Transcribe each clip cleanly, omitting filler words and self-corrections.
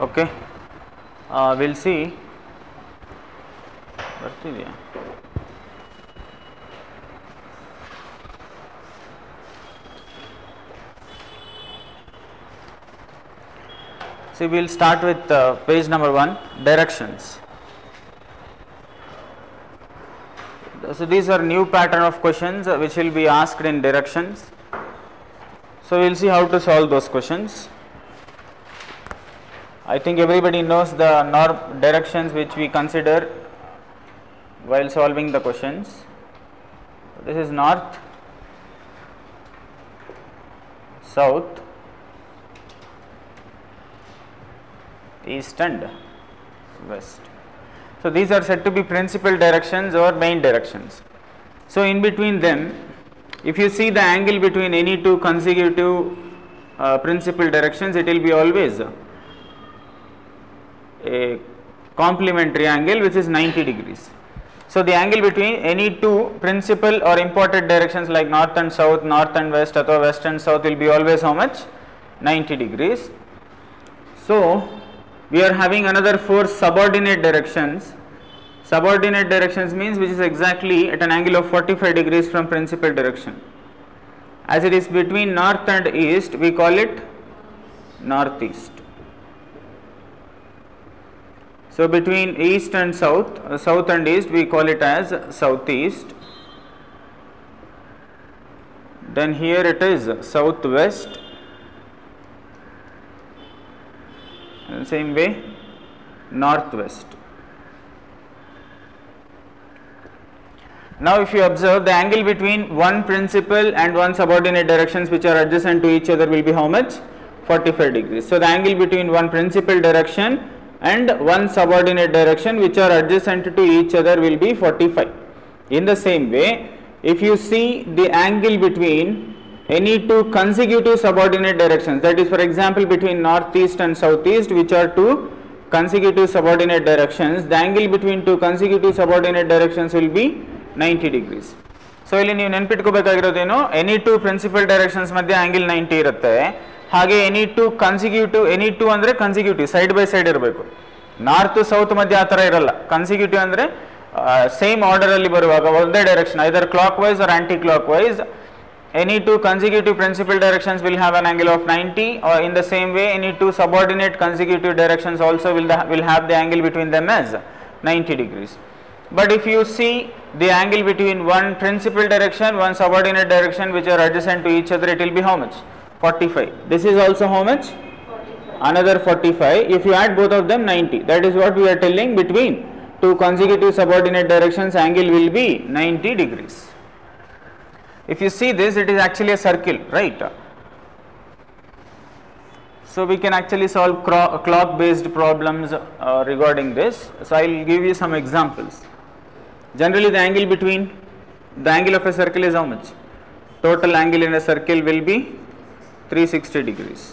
Okay, we'll see. See, we'll start with page number 1, directions. So these are new pattern of questions which will be asked in directions. So we'll see how to solve those questions. I think everybody knows the directions which we consider while solving the questions. This is north, south, east and west. So these are said to be principal directions or main directions. So in between them, if you see the angle between any two consecutive principal directions, it will be always a complementary angle which is 90 degrees. So the angle between any two principal or imported directions like north and south, north and west, or west and south will be always how much? 90 degrees. So we are having another 4 subordinate directions. Subordinate directions means which is exactly at an angle of 45 degrees from principal direction. As it is between north and east, we call it northeast. So between east and south, south and east, we call it as southeast. Then here it is southwest. And same way northwest. Now if you observe, the angle between one principal and one subordinate directions which are adjacent to each other will be how much? 45 degrees. So the angle between one principal direction and one subordinate direction which are adjacent to each other will be 45. In the same way, if you see the angle between any two consecutive subordinate directions, that is for example between northeast and southeast, which are two consecutive subordinate directions, the angle between two consecutive subordinate directions will be 90 degrees. So ಇಲ್ಲಿ ನೀವು ನೆನಪಿಟ್ಕೋಬೇಕಾಗಿರೋದೇನು, any two principal directions ಮಧ್ಯೆ angle 90 ಇರುತ್ತೆ. ಹಾಗೆ any two consecutive, any two ಅಂದರೆ consecutive side by side ಇರಬೇಕು. North south ಮಧ್ಯೆ ಆ ಥರ ಇರಲ್ಲ. ಕನ್ಸಿಕ್ಯೂಟಿವ್ ಅಂದರೆ ಸೇಮ್ ಆರ್ಡರಲ್ಲಿ ಬರುವಾಗ ಒಂದೇ direction, either clockwise or anticlockwise. Any two consecutive principal directions will have an angle of 90, or in the same way any two subordinate consecutive directions also will have the angle between them as 90 degrees. But if you see the angle between one principal direction, one subordinate direction which are adjacent to each other, it will be how much? 45. This is also how much? 45. Another 45. If you add both of them, 90. That is what we are telling, between two consecutive subordinate directions angle will be 90 degrees. If you see this, it is actually a circle, right? So we can actually solve clock based problems regarding this. So I will give you some examples. Generally the angle of a circle is how much? Total angle in a circle will be 360 degrees.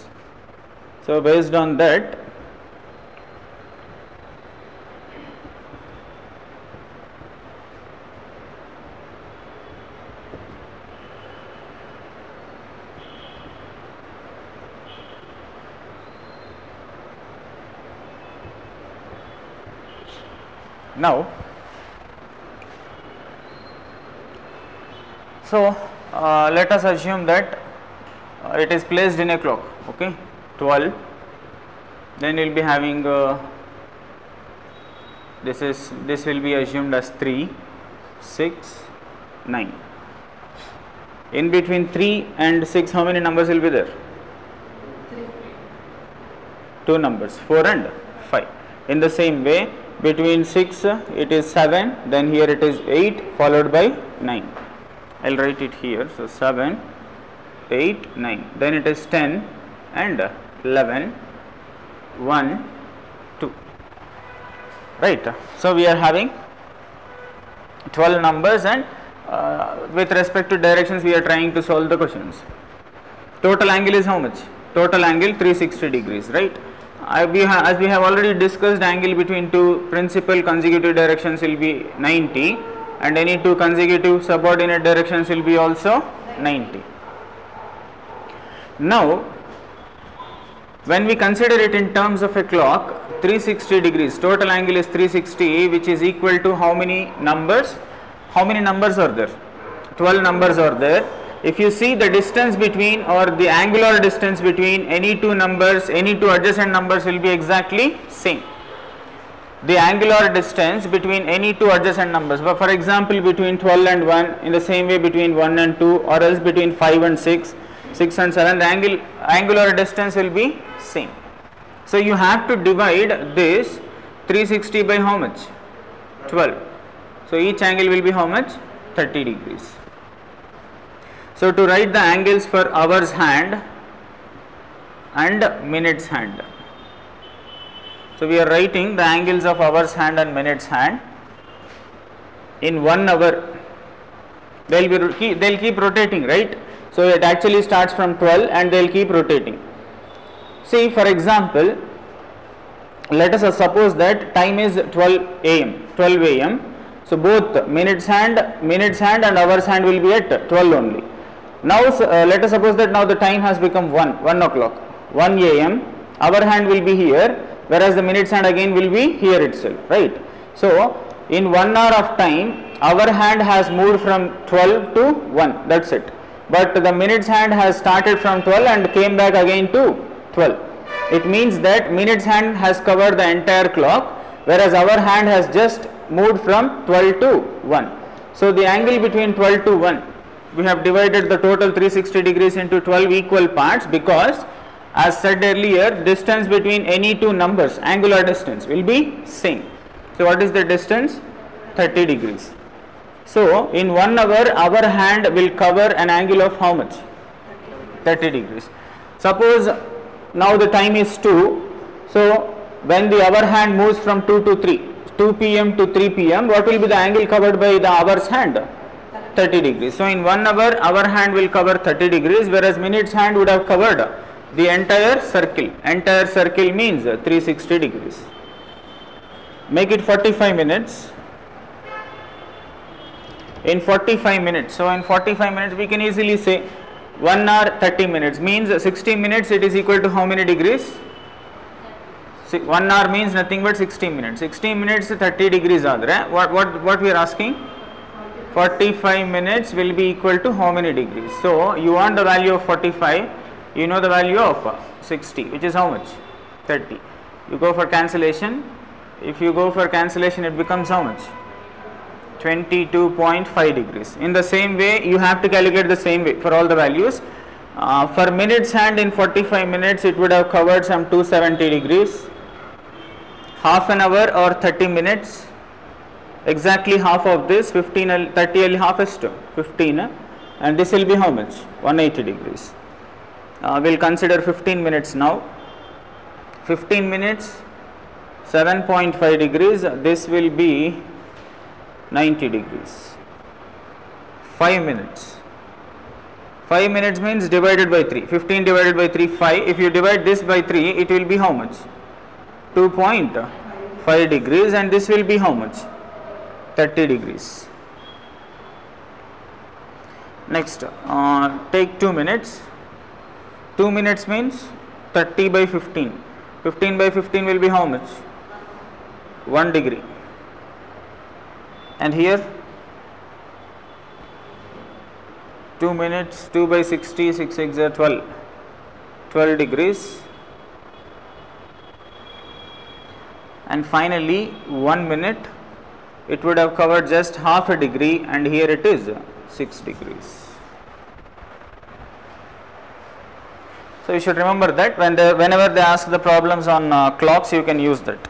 So based on that, now, so let us assume that it is placed in a clock, okay, 12. Then we will be having this will be assumed as 3, 6, 9. In between 3 and 6, how many numbers will be there? 2 numbers, 4 and 5. In the same way, between 6 it is 7, then here it is 8 followed by 9. I will write it here. So 7, 8, 9. Then it is 10 and 11, 1, 2. Right. So we are having 12 numbers, and with respect to directions we are trying to solve the questions. Total angle is how much? Total angle 360 degrees, right? As we have already discussed, angle between two principal consecutive directions will be 90, and any two consecutive subordinate directions will be also 90. Now When we consider it in terms of a clock, 360 degrees, total angle is 360, which is equal to how many numbers? How many numbers are there? 12 numbers are there. If you see the distance between, or the angular distance between any two numbers, any two adjacent numbers will be exactly same. The angular distance between any two adjacent numbers, but for example between 12 and 1, in the same way between 1 and 2, or else between 5 and 6, 6 and 7, the angular distance will be same. So you have to divide this 360 by how much? 12. So each angle will be how much? 30 degrees. So to write the angles for hours hand and minutes hand. So we are writing the angles of hours hand and minutes hand. In 1 hour, they'll keep rotating, right? So it actually starts from 12 and they'll keep rotating. See, for example, let us suppose that time is 12 a.m. So both minutes hand and hours hand will be at 12 only. Now let us suppose that now the time has become 1 o'clock, 1 a.m. Hour hand will be here, whereas the minutes hand again will be here itself, right? So in 1 hour of time, hour hand has moved from 12 to 1, that's it. But the minutes hand has started from 12 and came back again to 12. It means that minutes hand has covered the entire clock, whereas hour hand has just moved from 12 to 1. So the angle between 12 to 1, we have divided the total 360 degrees into 12 equal parts, because as said earlier, distance between any two numbers, angular distance, will be same. So what is the distance? 30 degrees. So in 1 hour, our hand will cover an angle of how much? 30 degrees. Suppose now the time is 2. So when the hour hand moves from 2 to 3, 2 p.m. to 3 p.m., what will be the angle covered by the hour's hand? 30 degrees. So in 1 hour, our hand will cover 30 degrees, whereas minutes hand would have covered the entire circle. Entire circle means 360 degrees. Make it 45 minutes. In 45 minutes, so in 45 minutes we can easily say 1 hour 30 minutes means 60 minutes, it is equal to how many degrees? 1 hour means nothing but 60 minutes. 60 minutes 30 degrees are there. What we are asking? 45 minutes will be equal to how many degrees? So you want the value of 45, you know the value of 60, which is how much? 30. You go for cancellation. If you go for cancellation, it becomes how much? 22.5 degrees. In the same way, you have to calculate the same way for all the values. For minutes hand in 45 minutes, it would have covered some 270 degrees. Half an hour or 30 minutes, exactly half of this, 15, 30 half is 15, and this will be how much? 180 degrees. We'll consider 15 minutes now. 15 minutes, 7.5 degrees, this will be 90 degrees. 5 minutes. 5 minutes means divided by 3. 15 divided by 3, 5. If you divide this by 3, it will be how much? 2.5 degrees, and this will be how much? 30 degrees. Next, take 2 minutes. 2 minutes means 30 by 15. 15 by 15 will be how much? 1 degree. And here 2 minutes, 2 by 60, 6 6 are 12 degrees. And finally 1 minute, it would have covered just half a degree, and here it is 6 degrees. So you should remember that whenever they ask the problems on clocks, you can use that.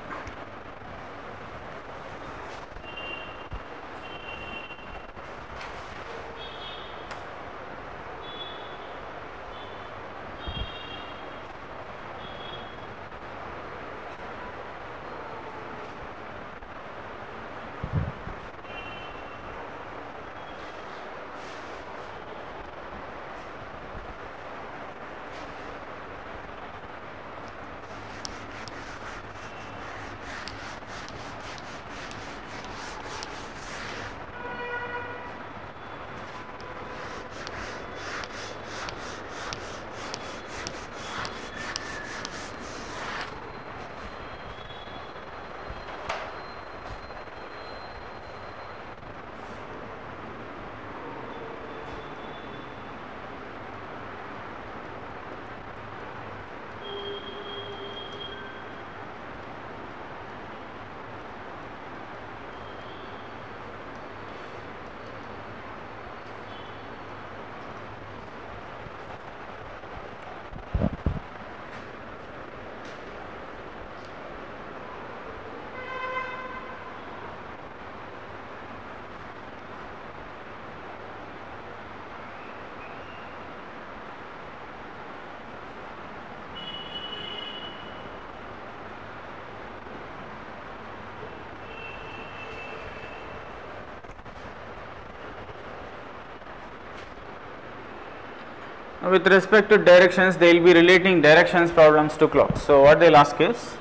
with respect to directions, they will be relating directions problems to clocks. So what they will ask is,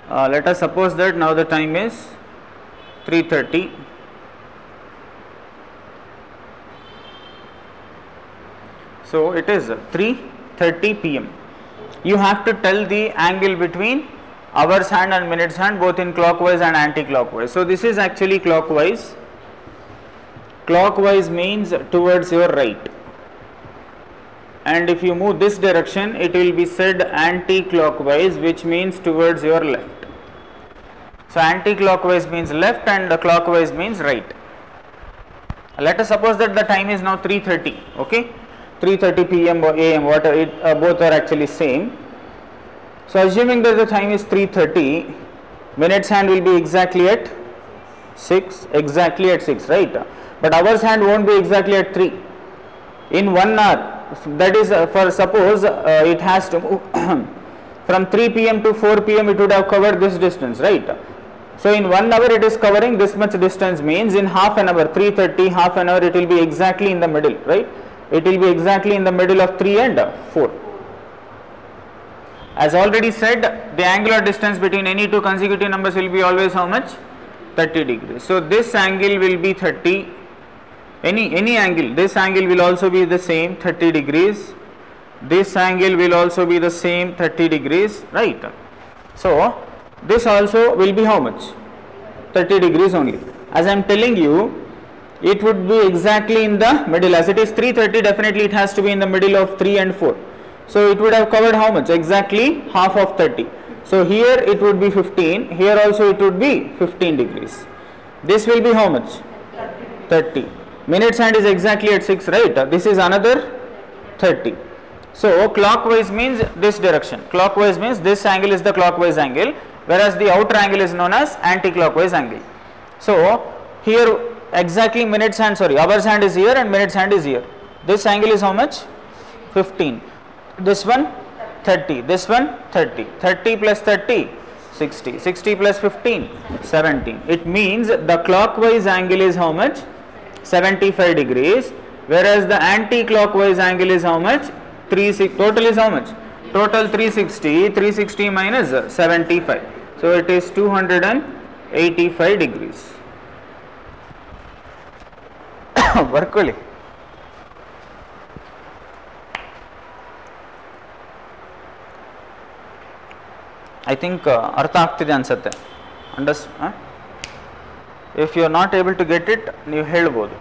let us suppose that now the time is 3:30. So it is 3:30 p.m. You have to tell the angle between hours hand and minutes hand, both in clockwise and anti-clockwise. So this is actually clockwise. Clockwise means towards your right, and if you move this direction, it will be said anti-clockwise, which means towards your left. So anti-clockwise means left and clockwise means right. Let us suppose that the time is now 3:30. Okay, 3:30 p.m. or a.m. whatever it, both are actually same. So assuming that the time is 3:30, minutes hand will be exactly at 6, right? But hours hand won't be exactly at 3. In 1 hour, that is for suppose it has to move from 3 p.m. to 4 p.m. it would have covered this distance, right? So in 1 hour it is covering this much distance, means in half an hour, 3:30, half an hour, it will be exactly in the middle, right? It will be exactly in the middle of 3 and 4. As already said, the angular distance between any two consecutive numbers will be always how much? 30 degrees. So this angle will be 30. Any angle, this angle will also be the same 30 degrees. This angle will also be the same 30 degrees, right? So this also will be how much? 30 degrees only. As I am telling you, it would be exactly in the middle. As it is 3:30, definitely it has to be in the middle of 3 and 4. So it would have covered how much? Exactly half of 30. So here it would be 15. Here also it would be 15 degrees. This will be how much? 30. Minutes hand is exactly at 6, right? This is another 30. So clockwise means this direction. Clockwise means this angle is the clockwise angle, whereas the outer angle is known as anti-clockwise angle. So here exactly hours hand is here and minutes hand is here. This angle is how much? 15. This one 30. This one 30. 30 plus 30, 60. 60 plus 15, 17. It means the clockwise angle is how much? 75 degrees, whereas the anti-clockwise angle is how much? Total is how much? Total 360. 360 minus 75. So it is 285 degrees. Barkoli. I think ಅರ್ಥ ಆಗ್ತಿದೆ ಅನ್ಸುತ್ತೆ. If you are not able to get it, ನೀವು ಹೇಳ್ಬೋದು.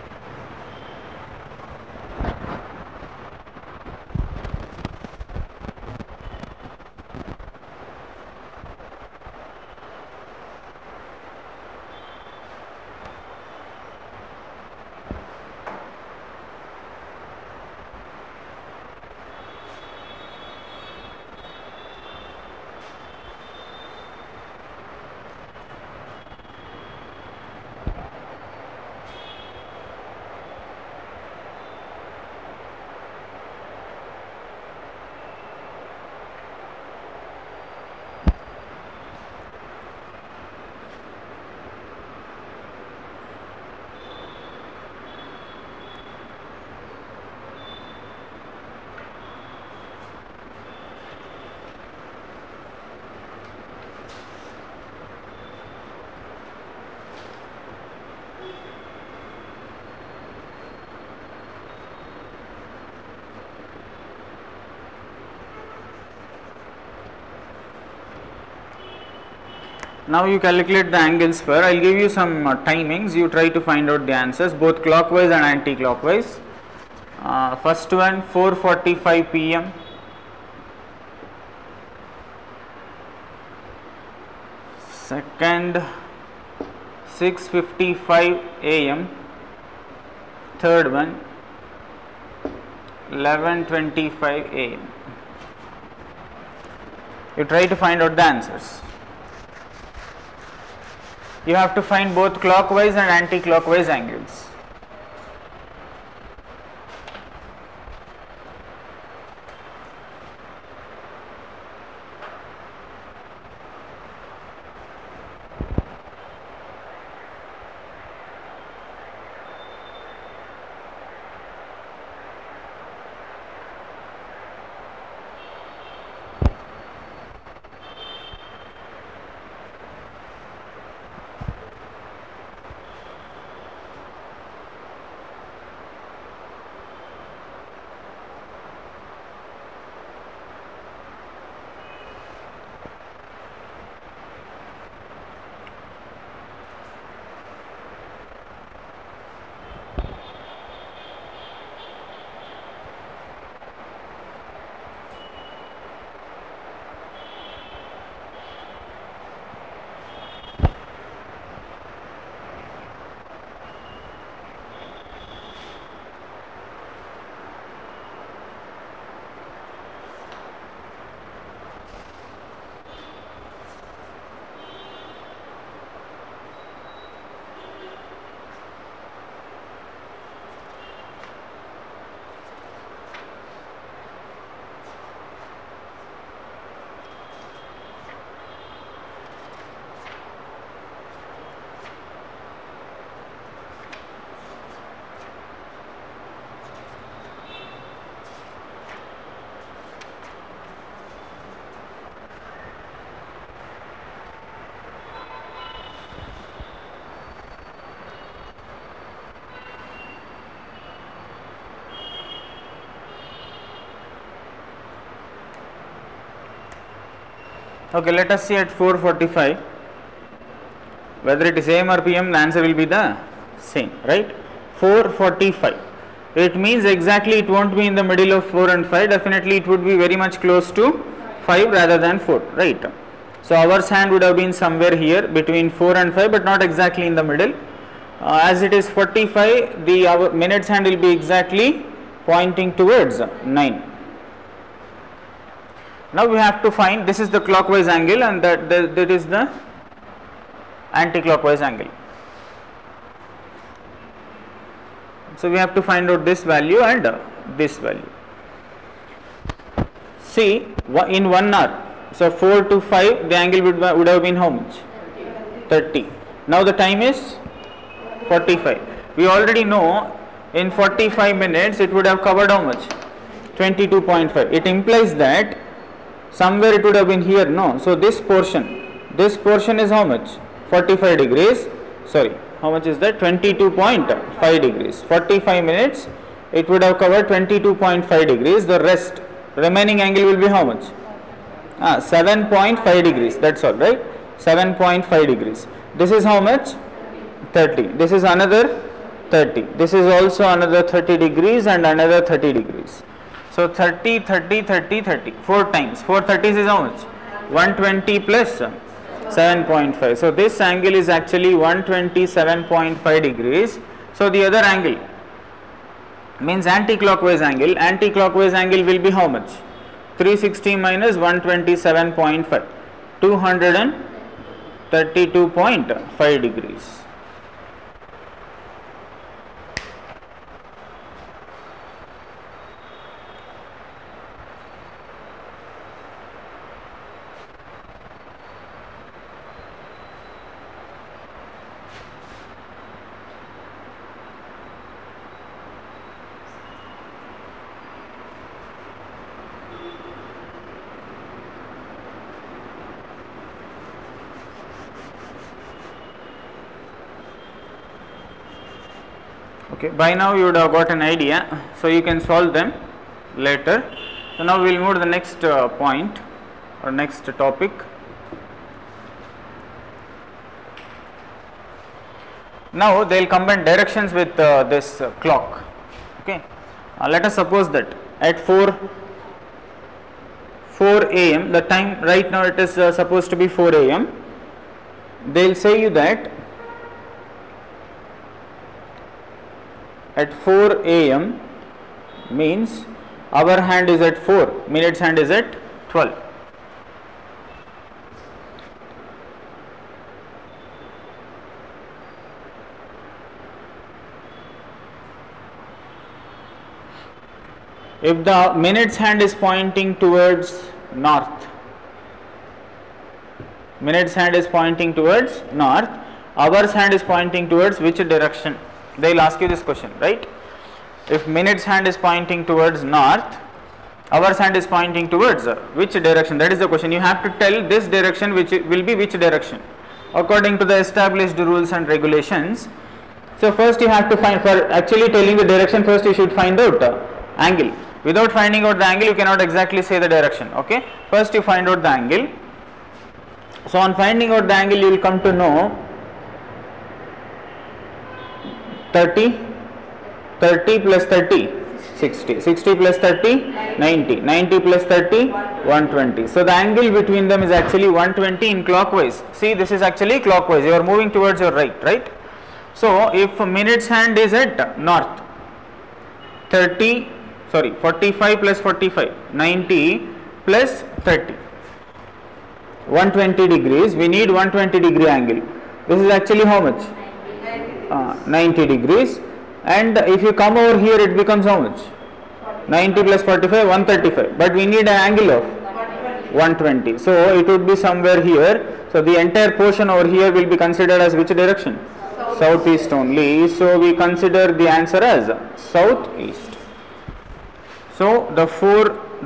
Now you calculate the angles for. I will give you some timings. You try to find out the answers, both clockwise and anti-clockwise. First one 4:45 p.m. Second 6:55 a.m. Third one 11:25 a.m. You try to find out the answers. You have to find both clockwise and anti-clockwise angles. Okay, let us see at 4:45. Whether it is AM or PM, the answer will be the same, right? 4:45. It means exactly it won't be in the middle of 4 and 5. Definitely it would be very much close to 5 rather than 4, right? So hour's hand would have been somewhere here between 4 and 5, but not exactly in the middle. As it is 45, the hour minutes hand will be exactly pointing towards 9. Now we have to find, this is the clockwise angle and that is the anti-clockwise angle. So we have to find out this value and this value. See, in 1 hour, so 4 to 5, the angle would have been how much? 30. Now the time is 45. We already know in 45 minutes it would have covered how much? 22.5. It implies that somewhere it would have been here, no? So this portion is how much? 45 degrees. Sorry, how much is that? 22.5 degrees. 45 minutes it would have covered 22.5 degrees. The remaining angle will be how much? 7.5 degrees. That's all, right? 7.5 degrees. This is how much? 30. This is another 30. This is also another 30 degrees and another 30 degrees. So 30, 30, 30, 30. 4 times. 4 30s is how much? 120 plus 7.5. So this angle is actually 127.5 degrees. So the other angle means anti-clockwise angle. Anti-clockwise angle will be how much? 360 minus 127.5. 232.5 degrees. Okay, by now you would have got an idea, so you can solve them later. So now we will move to the next point or next topic. Now they will combine directions with this clock. Okay, let us suppose that at 4 a.m. the time right now it is supposed to be 4 a.m. They will say you that at 4 a.m. means hour hand is at 4, minutes hand is at 12. If the minutes hand is pointing towards north, minutes hand is pointing towards north, hours hand is pointing towards which direction? They will ask you this question, right? If minutes hand is pointing towards north, hours hand is pointing towards which direction? That is the question. You have to tell this direction which will be which direction according to the established rules and regulations. So first you have to find, for actually telling the direction, first you should find out angle. Without finding out the angle you cannot exactly say the direction. Okay, first you find out the angle. So on finding out the angle you will come to know 30 plus 30 60, 60 plus 30 90, 90 plus 30 120. So the angle between them is actually 120 in clockwise. See, this is actually clockwise, you are moving towards your right? So if minutes hand is at north, 45 plus 45 90 plus 30 120 degrees. We need 120 degree angle. This is actually how much? 90 degrees. And if you come over here it becomes how much? 90 plus 45 135, but we need an angle of 120, so it would be somewhere here. So the entire portion over here will be considered as which direction? Southeast only. So we consider the answer as southeast. So the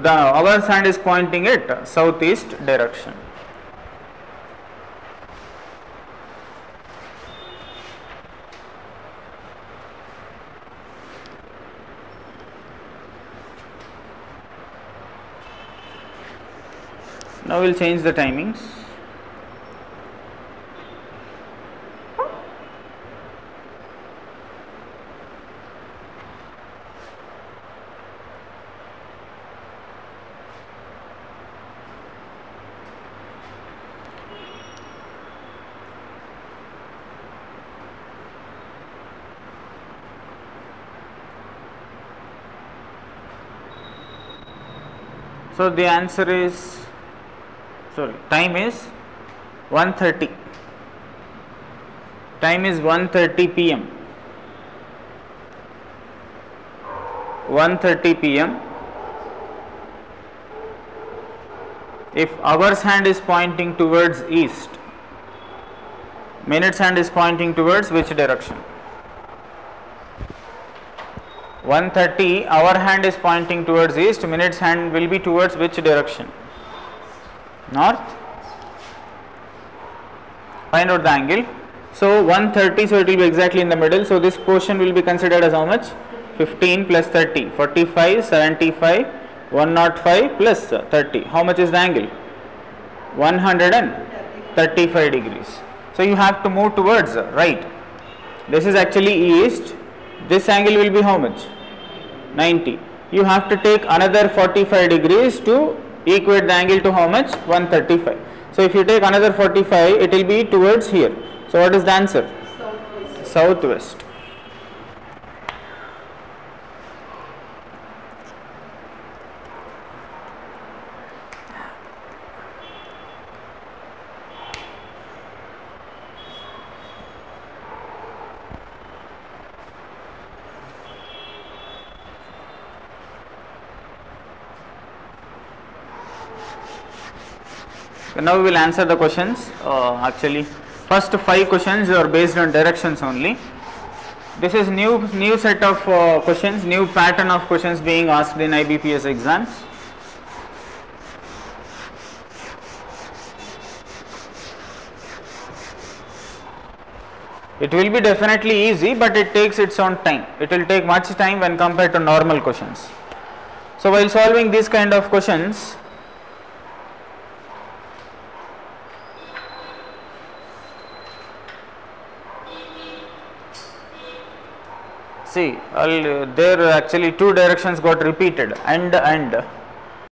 hour's hand is pointing at southeast direction. Now we'll change the timings. So the answer is, time is 1:30. Time is 1:30 p.m. 1:30 p.m. If hour's hand is pointing towards east, minute's hand is pointing towards which direction? 1:30, our hand is pointing towards east, minute's hand will be towards which direction? North. Find out the angle. So 1:30, so it will be exactly in the middle. So this portion will be considered as how much? 15 plus 30, 45, 75, 105 plus 30. How much is the angle? 135 degrees. So you have to move towards right. This is actually east. This angle will be how much? 90. You have to take another 45 degrees to equate the angle to how much? 135. So if you take another 45, it will be towards here. So what is the answer? Southwest. Southwest. Now we will answer the questions. Actually, first 5 questions are based on directions only. This is new set of questions, new pattern of questions being asked in IBPS exams. It will be definitely easy, but it takes its own time. It will take much time when compared to normal questions. So while solving these kind of questions, see, there actually 2 directions got repeated, and.